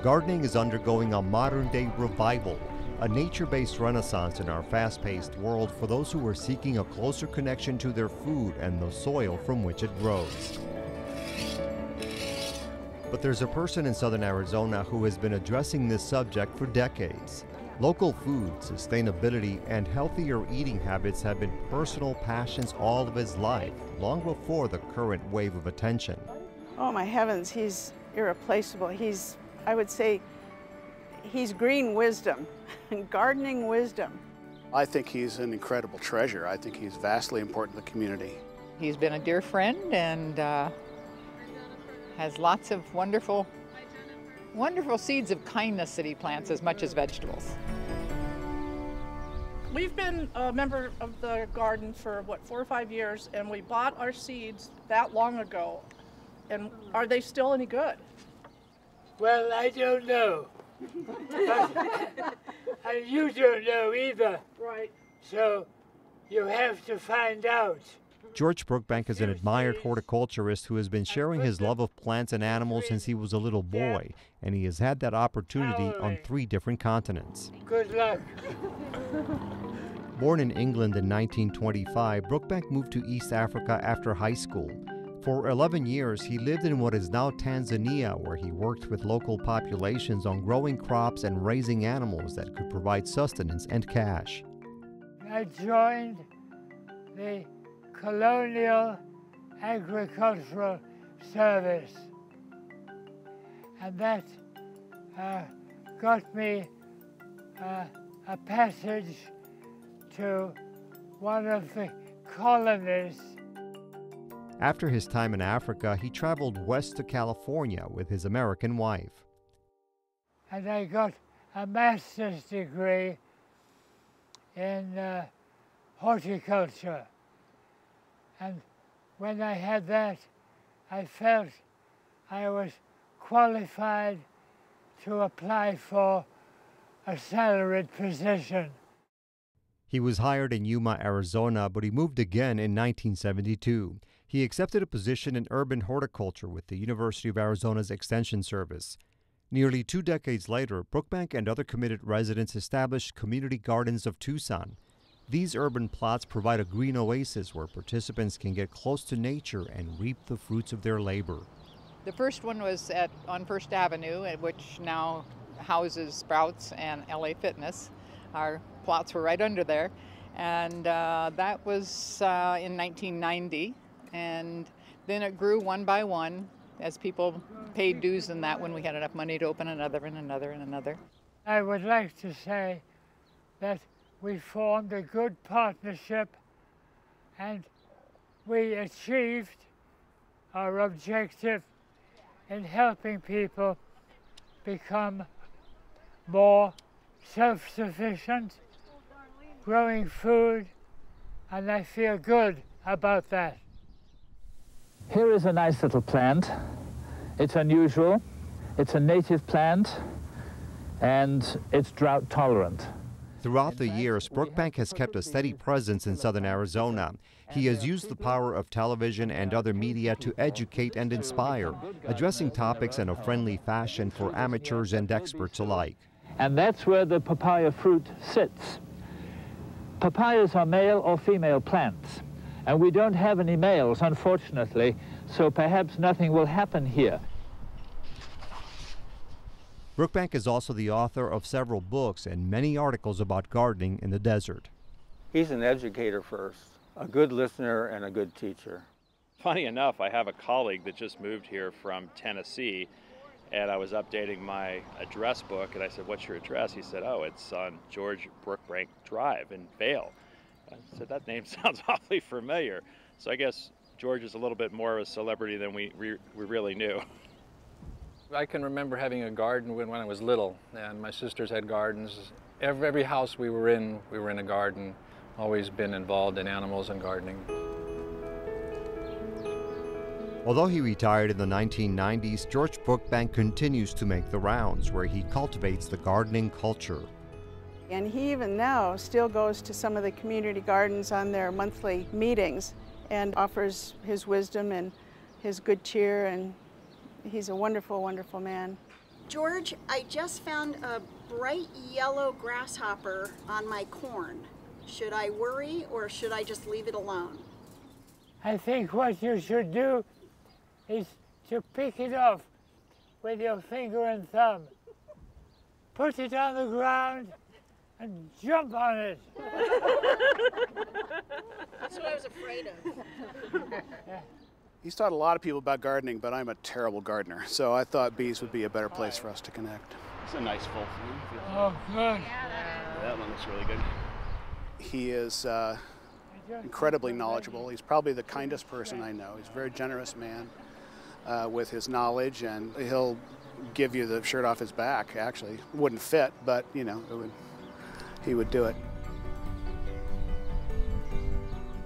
Gardening is undergoing a modern-day revival, a nature-based renaissance in our fast-paced world for those who are seeking a closer connection to their food and the soil from which it grows. But there's a person in southern Arizona who has been addressing this subject for decades. Local food, sustainability, and healthier eating habits have been personal passions all of his life, long before the current wave of attention. Oh my heavens, he's irreplaceable. I would say, he's green wisdom, gardening wisdom. I think he's an incredible treasure. I think he's vastly important to the community. He's been a dear friend and has lots of wonderful seeds of kindness that he plants as much as vegetables. We've been a member of the garden for, 4 or 5 years, and we bought our seeds that long ago. And are they still any good? Well, I don't know. And you don't know either. Right. So you have to find out. George Brookbank is an admired horticulturist who has been sharing his love of plants and animals since he was a little boy, and he has had that opportunity on 3 different continents. Good luck. Born in England in 1925, Brookbank moved to East Africa after high school. For 11 years, he lived in what is now Tanzania, where he worked with local populations on growing crops and raising animals that could provide sustenance and cash. I joined the Colonial Agricultural Service, and that got me a passage to one of the colonies. After his time in Africa, he traveled west to California with his American wife. And I got a master's degree in horticulture. And when I had that, I felt I was qualified to apply for a salaried position. He was hired in Yuma, Arizona, but he moved again in 1972. He accepted a position in urban horticulture with the University of Arizona's Extension Service. Nearly 2 decades later, Brookbank and other committed residents established Community Gardens of Tucson. These urban plots provide a green oasis where participants can get close to nature and reap the fruits of their labor. The first one was on First Avenue, which now houses Sprouts and LA Fitness. Our plots were right under there, and that was in 1990, and then it grew one by one as people paid dues in that when we had enough money to open another and another and another. I would like to say that we formed a good partnership and we achieved our objective in helping people become more self-sufficient, growing food, and I feel good about that. Here is a nice little plant. It's unusual. It's a native plant, and it's drought tolerant. Throughout the years, Brookbank has kept a steady presence in southern Arizona. He has used the power of television and other media to educate and inspire, addressing topics in a friendly fashion for amateurs and experts alike. And that's where the papaya fruit sits. Papayas are male or female plants, and we don't have any males, unfortunately, so perhaps nothing will happen here. Brookbank is also the author of several books and many articles about gardening in the desert. He's an educator first, a good listener and a good teacher. Funny enough, I have a colleague that just moved here from Tennessee, and I was updating my address book, and I said, "What's your address?" He said, "Oh, it's on George Brookbank Drive in Vail." I said, "That name sounds awfully familiar." So I guess George is a little bit more of a celebrity than we really knew. I can remember having a garden when I was little, and my sisters had gardens. Every house we were in a garden. Always been involved in animals and gardening. Although he retired in the 1990s, George Brookbank continues to make the rounds, where he cultivates the gardening culture. And he even now still goes to some of the community gardens on their monthly meetings and offers his wisdom and his good cheer, and he's a wonderful, wonderful man. George, I just found a bright yellow grasshopper on my corn. Should I worry or should I just leave it alone? I think what you should do is to pick it off with your finger and thumb. Put it on the ground and jump on it. That's what I was afraid of. He's taught a lot of people about gardening, but I'm a terrible gardener, so I thought bees would be a better place for us to connect. It's a nice full flame. Oh, good. That one looks really good. He is incredibly knowledgeable. He's probably the kindest person I know. He's a very generous man with his knowledge, and he'll give you the shirt off his back, actually. Wouldn't fit, but, you know, he would do it.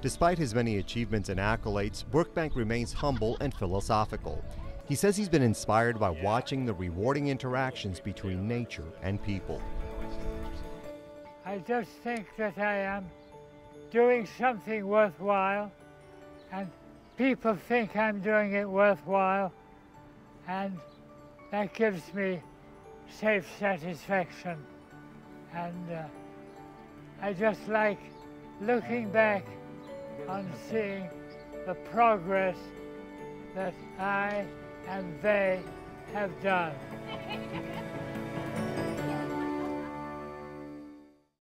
Despite his many achievements and accolades, Brookbank remains humble and philosophical. He says he's been inspired by watching the rewarding interactions between nature and people. I just think that I am doing something worthwhile, and people think I'm doing it worthwhile, and that gives me safe satisfaction. And I just like looking back on seeing the progress that I and they have done.